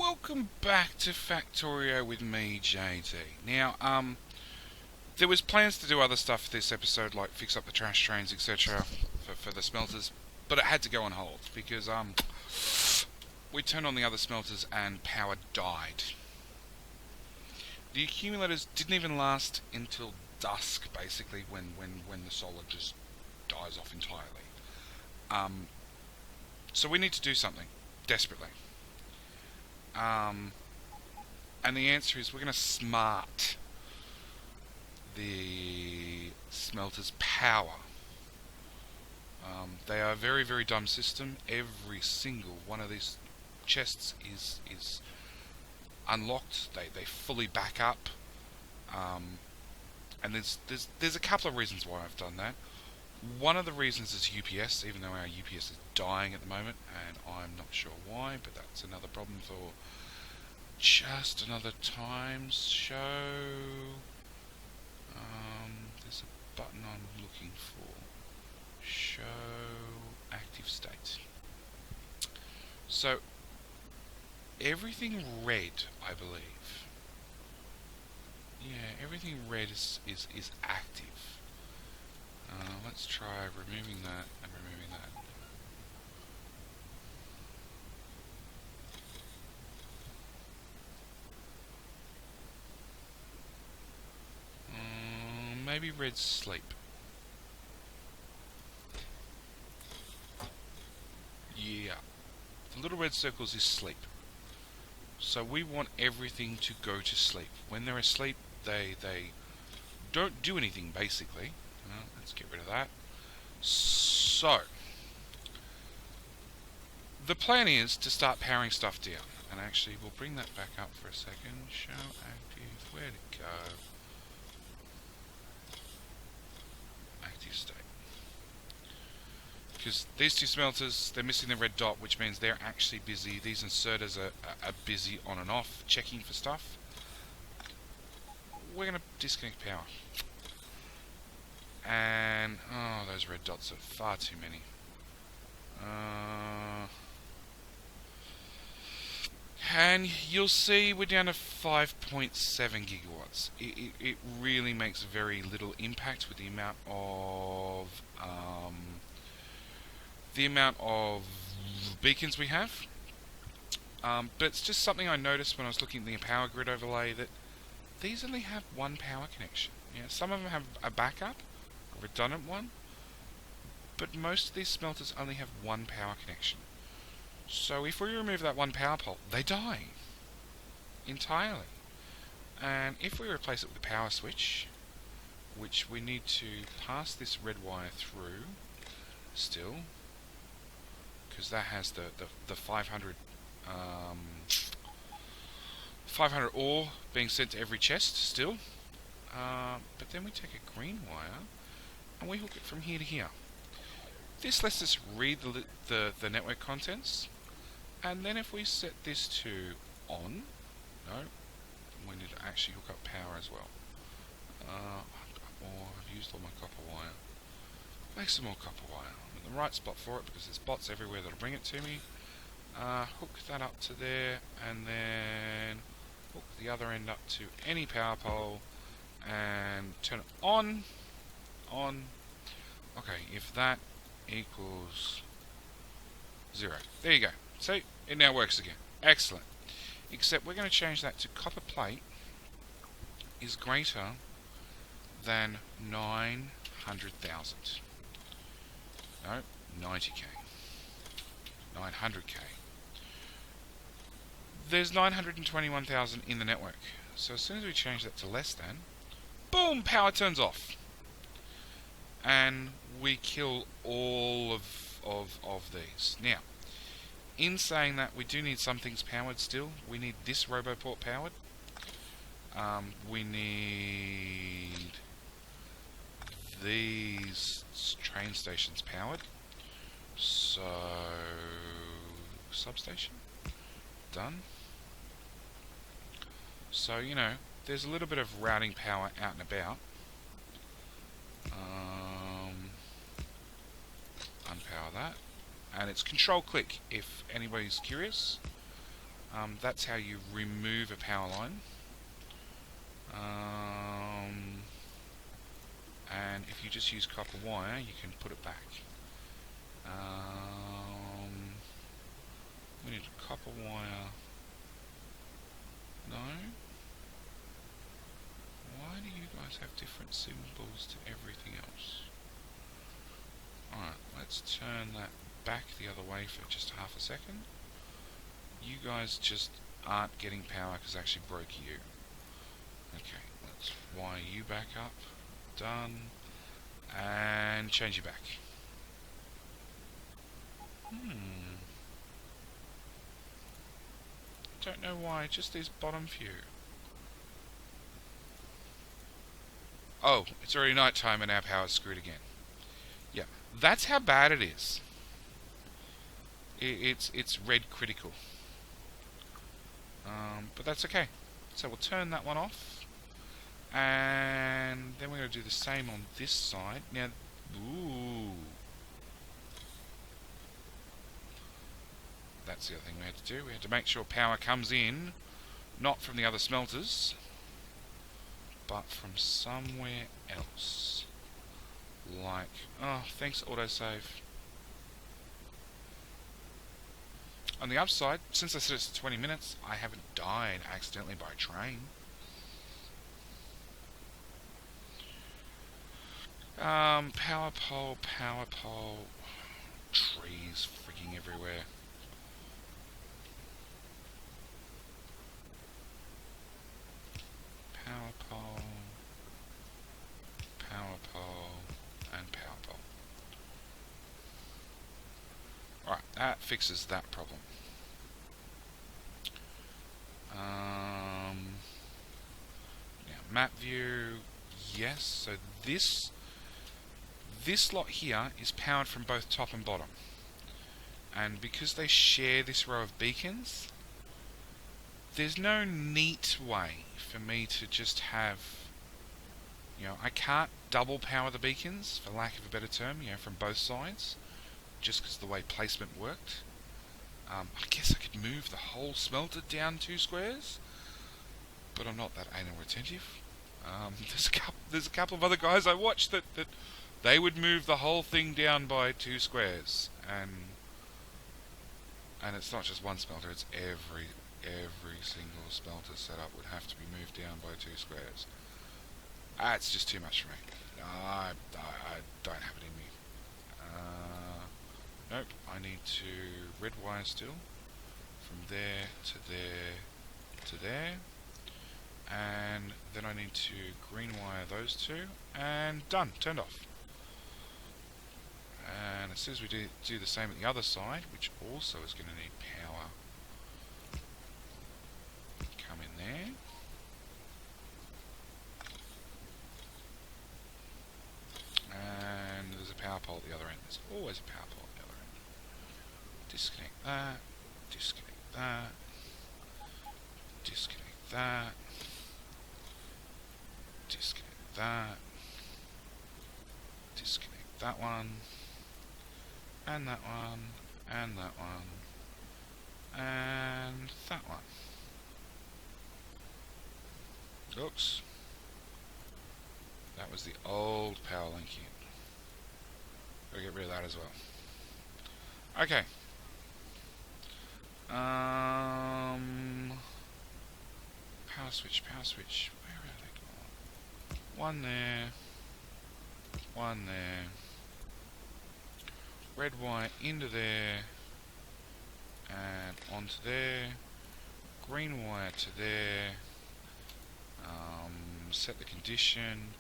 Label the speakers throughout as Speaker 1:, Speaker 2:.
Speaker 1: welcome back to Factorio with me, JD. Now, there was plans to do other stuff this episode, like fix up the trash trains, etc., for the smelters, but it had to go on hold because we turned on the other smelters and power died. The accumulators didn't even last until dusk, basically, when the solar just dies off entirely. So we need to do something desperately. And the answer is we're going to smart the smelter's power. They are a very, very dumb system. Every single one of these chests is unlocked. They fully back up. And there's a couple of reasons why I've done that. One of the reasons is UPS, even though our UPS is dying at the moment, and I'm not sure why, but that's another problem for just another times show. There's a button I'm looking for. Show active state. So everything red, I believe. Yeah, everything red is active. Let's try removing that and removing that. Maybe red's sleep. Yeah. The little red circles is sleep. So we want everything to go to sleep. When they're asleep, they don't do anything, basically. Let's get rid of that. So, the plan is to start powering stuff down. And actually, we'll bring that back up for a second. Show active. Where'd it go? Active state. Because these two smelters, they're missing the red dot, which means they're actually busy. These inserters are busy on and off, checking for stuff. We're going to disconnect power. And, oh, those red dots are far too many. And you'll see we're down to 5.7 gigawatts. It really makes very little impact with the amount of beacons we have. But it's just something I noticed when I was looking at the power grid overlay that these only have one power connection. Yeah, some of them have a backup, a redundant one, but most of these smelters only have one power connection. So if we remove that one power pole, they die entirely. And if we replace it with a power switch, which we need to pass this red wire through still, because that has the 500 ore being sent to every chest still. But then we take a green wire and we hook it from here to here. This lets us read the network contents, and then if we set this to on, no, we need to actually hook up power as well. I've used all my copper wire. Make some more copper wire. I'm in the right spot for it because there's bots everywhere that'll bring it to me. Hook that up to there, and then hook the other end up to any power pole and turn it on. Okay, if that equals 0. There you go. See, it now works again. Excellent. Except we're going to change that to copper plate is greater than 900,000. No, 90k. 900k. There's 921,000 in the network. So as soon as we change that to less than, boom, power turns off. And we kill all of these. Now, in saying that, we do need some things powered still. We need this Roboport powered. We need these train stations powered. So, substation. Done. So, you know, there's a little bit of routing power out and about. Unpower that. And it's control click if anybody's curious. That's how you remove a power line. And if you just use copper wire, you can put it back. We need a copper wire. No? Why do you guys have different symbols to everything else? Alright, let's turn that back the other way for just half a second. You guys just aren't getting power because I actually broke you. Okay, let's wire you back up. Done. And change you back. Don't know why, just these bottom few. Oh, it's already night time and our power's screwed again. Yeah, that's how bad it is. It's red critical. But that's okay. So we'll turn that one off. And then we're going to do the same on this side. Now, ooh. That's the other thing we had to do. We had to make sure power comes in, not from the other smelters, but from somewhere else. Like, oh, thanks autosave. On the upside, since I said it's 20 minutes, I haven't died accidentally by train. Power pole, trees freaking everywhere. Power pole, and power pole. Alright, that fixes that problem. Now, map view, yes, so this lot here is powered from both top and bottom. And because they share this row of beacons, there's no neat way for me to just have, I can't double power the beacons, for lack of a better term, from both sides, just because of the way placement worked. I guess I could move the whole smelter down 2 squares, but I'm not that anal retentive. There's a couple of other guys I watched that they would move the whole thing down by 2 squares, and it's not just one smelter, it's every single smelter setup would have to be moved down by 2 squares. It's just too much for me. I don't have it in me. Nope, I need to red wire still, from there to there to there, and then I need to green wire those two, and done, turned off. And as soon as we do the same at the other side, which also is going to need power, come in there. And there's a power pole at the other end. There's always a power pole at the other end. Disconnect that, disconnect that, disconnect that, disconnect that, disconnect that one, and that one, and that one, and that one. Oops. That was the old power link in. Gotta get rid of that as well. Okay. Power switch. Where are they gone? One there. One there. Red wire into there. And onto there. Green wire to there. Set the condition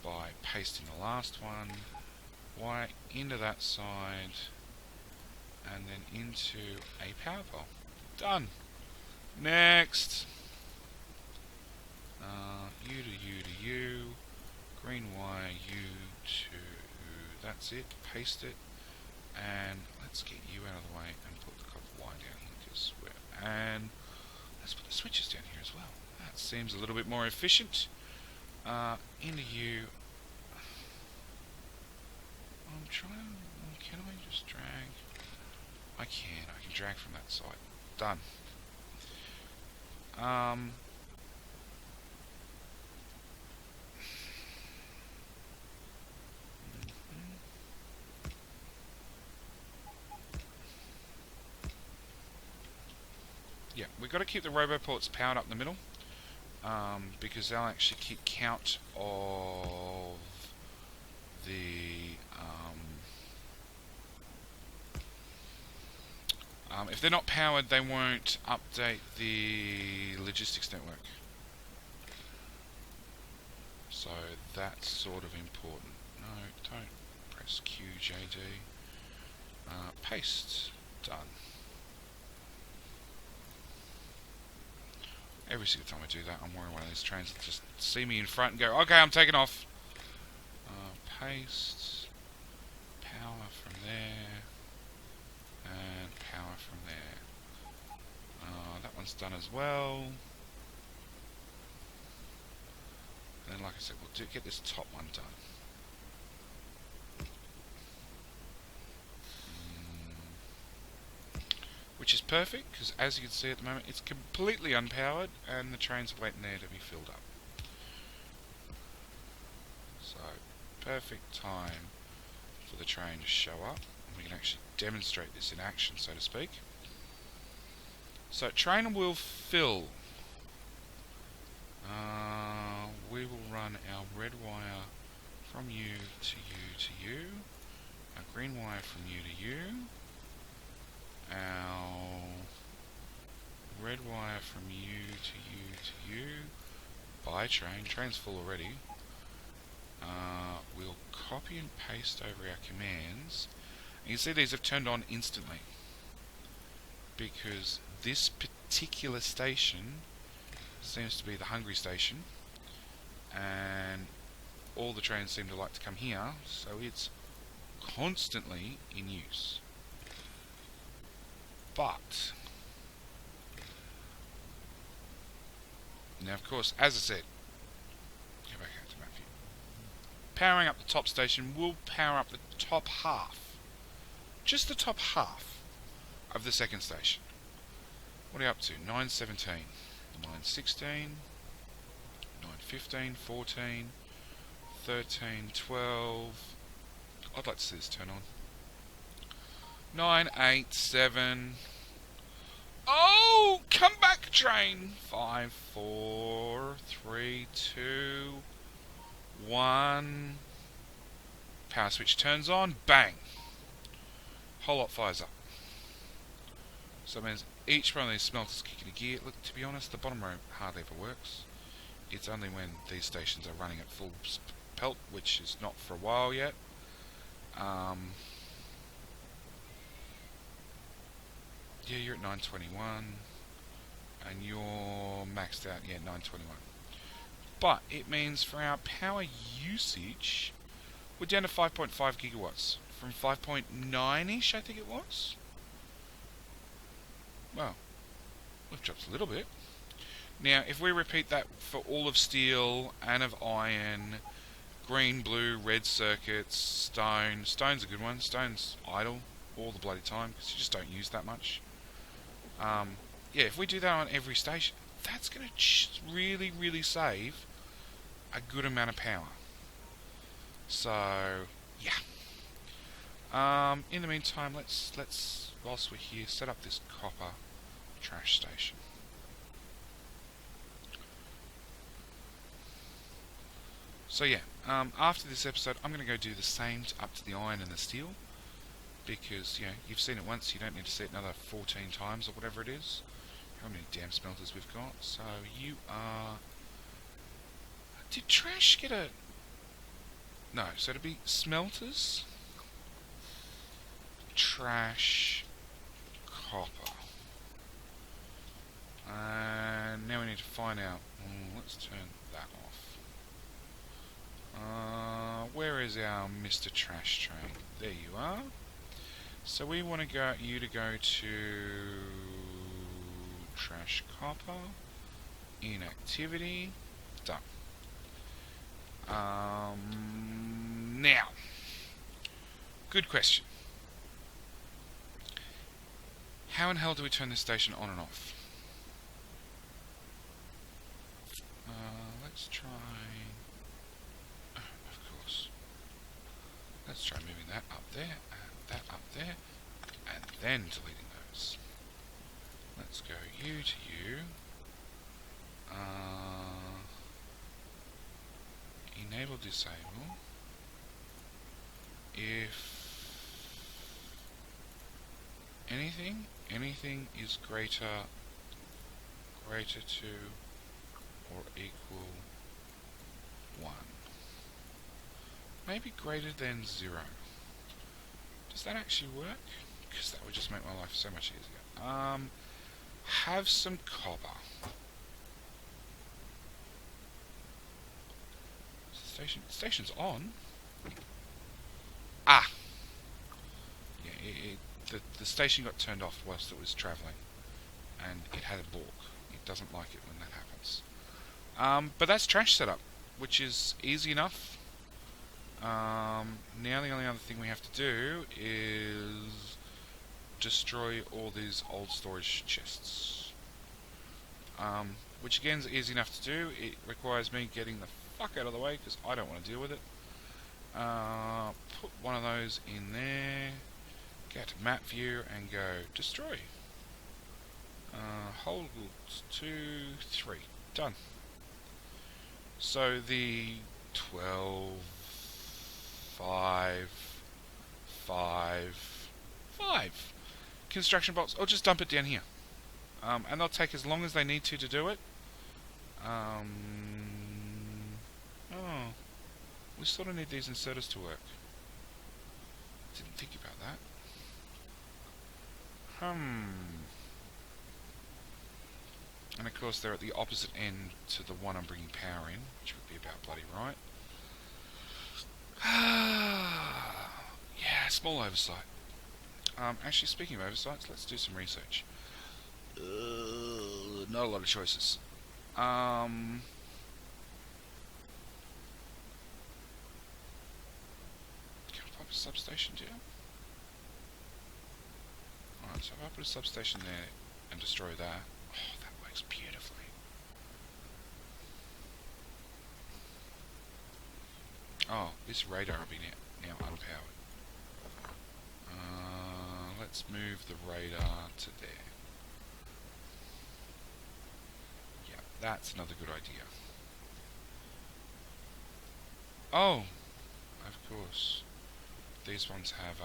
Speaker 1: by pasting the last one. Wire into that side. And then into a power pole. Done. Next. U to U. Green wire U to. That's it. Paste it. And let's get you out of the way and put the copper wire down here. Because and let's put the switches down here as well. That seems a little bit more efficient. Into U. I'm trying. Can I just drag? I can drag from that side. Done. Um, yeah, we've got to keep the roboports powered up in the middle, because they'll actually keep count of the if they're not powered, they won't update the logistics network. So that's sort of important. No, don't press QJD. Paste. Done. Every single time I do that, I'm wearing one of these trains that just see me in front and go, okay, I'm taking off. Paste. Power from there. And power from there. That one's done as well. And then, like I said, we'll get this top one done. Which is perfect, because as you can see at the moment, it's completely unpowered, and the train's waiting there to be filled up. So, perfect time for the train to show up. And we can actually demonstrate this in action, so to speak. So, train will fill. We will run our red wire from you to you to you. Our green wire from you to you. Our red wire from you to you to you. By train. Train's full already. We'll copy and paste over our commands. And you can see these have turned on instantly, because this particular station seems to be the hungry station, and all the trains seem to like to come here, so it's constantly in use. But now, of course, as I said, go back out to map view. Powering up the top station will power up the top half, just the top half of the second station. What are you up to? 917, 916, 915, 14, 13, 12. I'd like to see this turn on. 9, 8, 7. Oh, come back, train. 5, 4, 3, 2, 1. Power switch turns on. Bang. Whole lot fires up. So that means each one of these smelters kicking a gear. Look, to be honest, the bottom row hardly ever works. It's only when these stations are running at full pelt, which is not for a while yet. Yeah, you're at 921, and you're maxed out, yeah, 921. But it means for our power usage, we're down to 5.5 gigawatts from 5.9-ish, I think it was. Well, we've dropped a little bit. Now, if we repeat that for all of steel and of iron, green, blue, red circuits, stone. Stone's a good one. Stone's idle all the bloody time because you just don't use that much. Yeah, if we do that on every station, that's going to really, really save a good amount of power. So, yeah. In the meantime, let's whilst we're here, set up this copper trash station. So yeah, after this episode, I'm going to go do the same up to the iron and the steel, because, you know, you've seen it once, you don't need to see it another 14 times or whatever it is. How many damn smelters we've got. So you are... Did trash get a... No, so it'd be smelters, trash, copper. And now we need to find out... let's turn that off. Where is our Mr. Trash Train? There you are. So we want to go you to go to trash copper, inactivity, done. Now, good question. How in hell do we turn this station on and off? let's try... of course. Let's try moving that up there, and that up there, and then deleting those. Let's go you to you. Enable disable. If anything is greater to or equal 1. Maybe greater than 0. Does that actually work? Because that would just make my life so much easier. Have some copper. Station's on. Ah! Yeah, the station got turned off whilst it was travelling. And it had a balk. It doesn't like it when that happens. But that's trash setup, which is easy enough. Now the only other thing we have to do is destroy all these old storage chests. Which again is easy enough to do. It requires me getting the fuck out of the way because I don't want to deal with it. Put one of those in there. Get to map view and go destroy. Hold 2, 3. Done. So the 12, 5, 5 construction blocks, I'll just dump it down here. And they'll take as long as they need to do it. Oh, we sort of need these inserters to work. Didn't think about that. And of course they're at the opposite end to the one I'm bringing power in, which would be about bloody right. Yeah, small oversight. Actually, speaking of oversights, let's do some research. Not a lot of choices. Can I pop a substation down? Alright, so if I put a substation there and destroy that, oh, that works beautifully. Oh, this radar will be now unpowered. Let's move the radar to there. Yeah, that's another good idea. Oh, of course. These ones have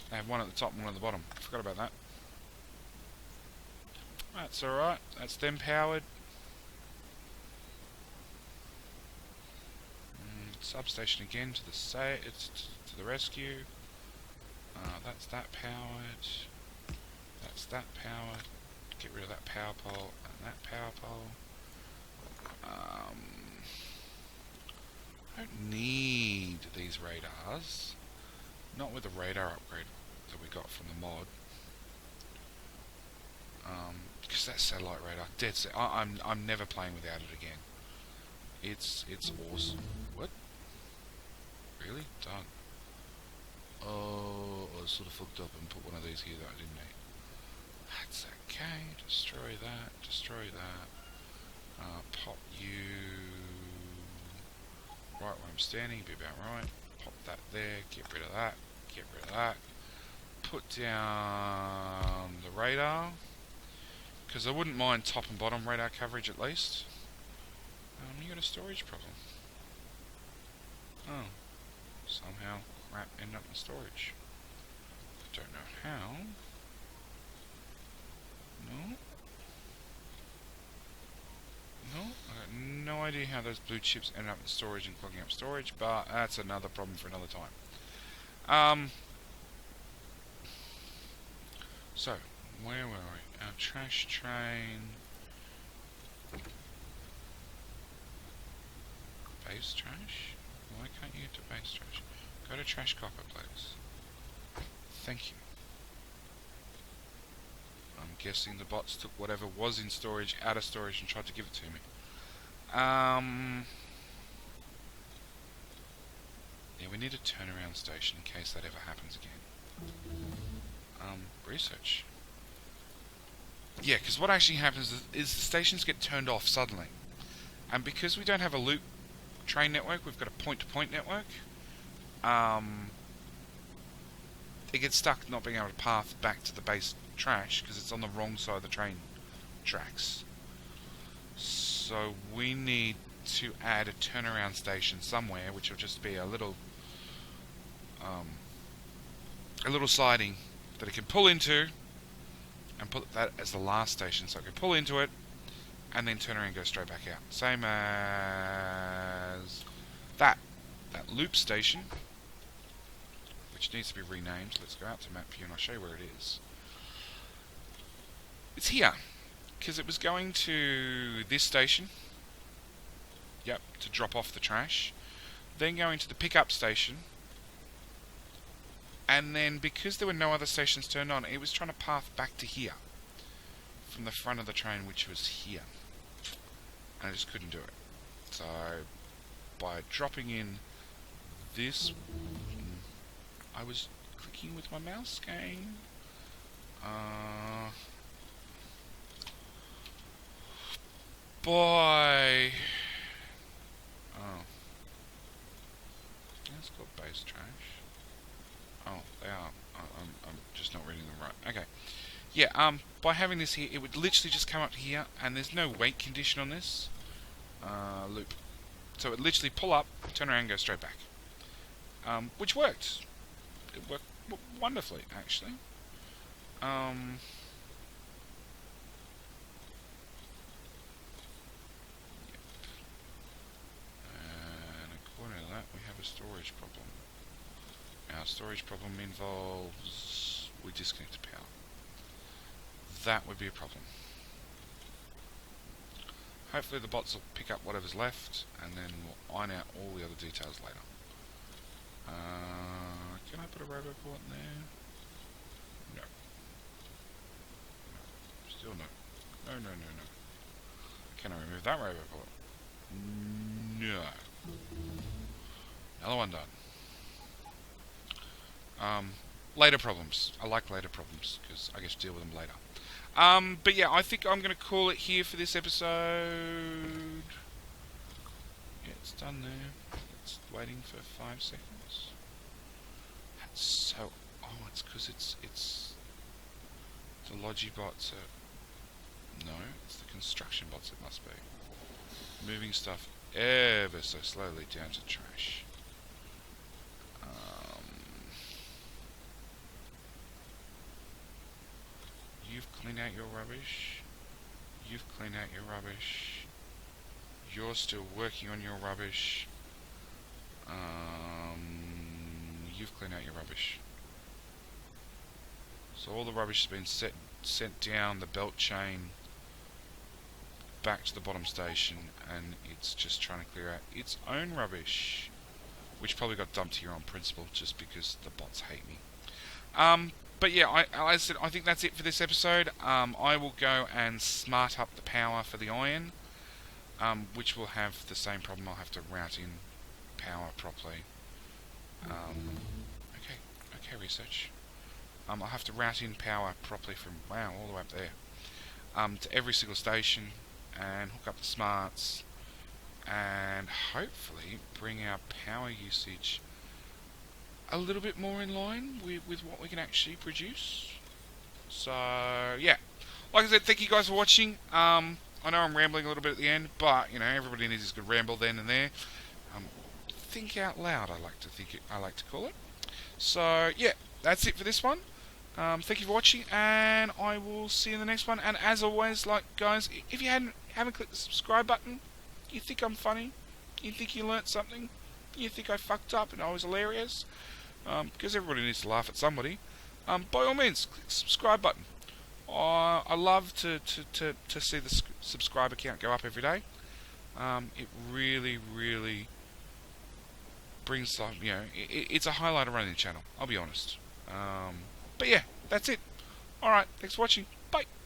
Speaker 1: they have one at the top and one at the bottom. Forgot about that. That's alright. That's them powered. Substation again to the rescue. That's that powered. That's that powered. Get rid of that power pole and that power pole. I don't need these radars. Not with the radar upgrade that we got from the mod. Because that satellite radar, dead set. I'm never playing without it again. It's awesome. What? Really? Done. Oh, I sort of fucked up and put one of these here that I didn't need. That's okay. Destroy that. Destroy that. Pop you right where I'm standing. Be about right. Pop that there. Get rid of that. Get rid of that. Put down the radar. Because I wouldn't mind top and bottom radar coverage at least. You got a storage problem. Oh. Somehow crap ended up in storage. I don't know how. No. No. I got no idea how those blue chips ended up in storage and clogging up storage, but that's another problem for another time. So, where were we? Our trash train. Base trash? Why can't you get to base trash? Go to trash copper, please. Thank you. I'm guessing the bots took whatever was in storage out of storage and tried to give it to me. There we need a turnaround station in case that ever happens again. Research. Yeah, because what actually happens is the stations get turned off suddenly. And because we don't have a loop train network, we've got a point-to-point network. It gets stuck not being able to path back to the base trash because it's on the wrong side of the train tracks. So we need to add a turnaround station somewhere, which will just be a little siding that it can pull into, and put that as the last station, so it can pull into it and then turn around and go straight back out. Same as that loop station, which needs to be renamed. Let's go out to map view and I'll show you where it is. It's here, because it was going to this station, yep, to drop off the trash, then going to the pickup station, and then because there were no other stations turned on, it was trying to path back to here from the front of the train, which was here, and I just couldn't do it. So by dropping in this, I was clicking with my mouse game. Boy. Oh. That's called base trash. Oh, they are. I'm just not reading them right. Okay. Yeah, by having this here, it would literally just come up here, and there's no wait condition on this loop. So it literally pull up, turn around, and go straight back. Which worked. It worked wonderfully, actually. And according to that, we have a storage problem. Our storage problem involves we disconnect the power. That would be a problem. Hopefully the bots will pick up whatever's left, and then we'll iron out all the other details later. Can I put a roboport in there? No. Still no. No. Can I remove that roboport? No. Another one done. Later problems. I like later problems because I get to deal with them later. But yeah, I think I'm going to call it here for this episode. Yeah, it's done there. It's waiting for 5 seconds. That's so... Oh, it's because it's the Logibots are... No, it's the construction bots it must be. Moving stuff ever so slowly down to trash. You've cleaned out your rubbish. You've cleaned out your rubbish. You're still working on your rubbish. You've cleaned out your rubbish. So all the rubbish has been sent down the belt chain back to the bottom station, and it's just trying to clear out its own rubbish, which probably got dumped here on principle just because the bots hate me. But yeah, as I said, I think that's it for this episode. I will go and smart up the power for the iron, which will have the same problem. I'll have to route in power properly. Okay, research. I'll have to route in power properly from, wow, all the way up there, to every single station, and hook up the smarts, and hopefully bring our power usage a little bit more in line with what we can actually produce. So yeah, like I said, thank you guys for watching. I know I'm rambling a little bit at the end, but you know, everybody needs a good ramble then and there. Think out loud, I like to call it. So yeah, that's it for this one. Thank you for watching, and I will see you in the next one. And as always, like guys, if you haven't clicked the subscribe button, you think I'm funny, you think you learnt something, you think I fucked up and I was hilarious, because everybody needs to laugh at somebody, by all means, click the subscribe button. I love to see the subscriber count go up every day. It really brings some, you know, it's a highlight of running the channel, I'll be honest. But yeah, that's it. Alright, thanks for watching. Bye.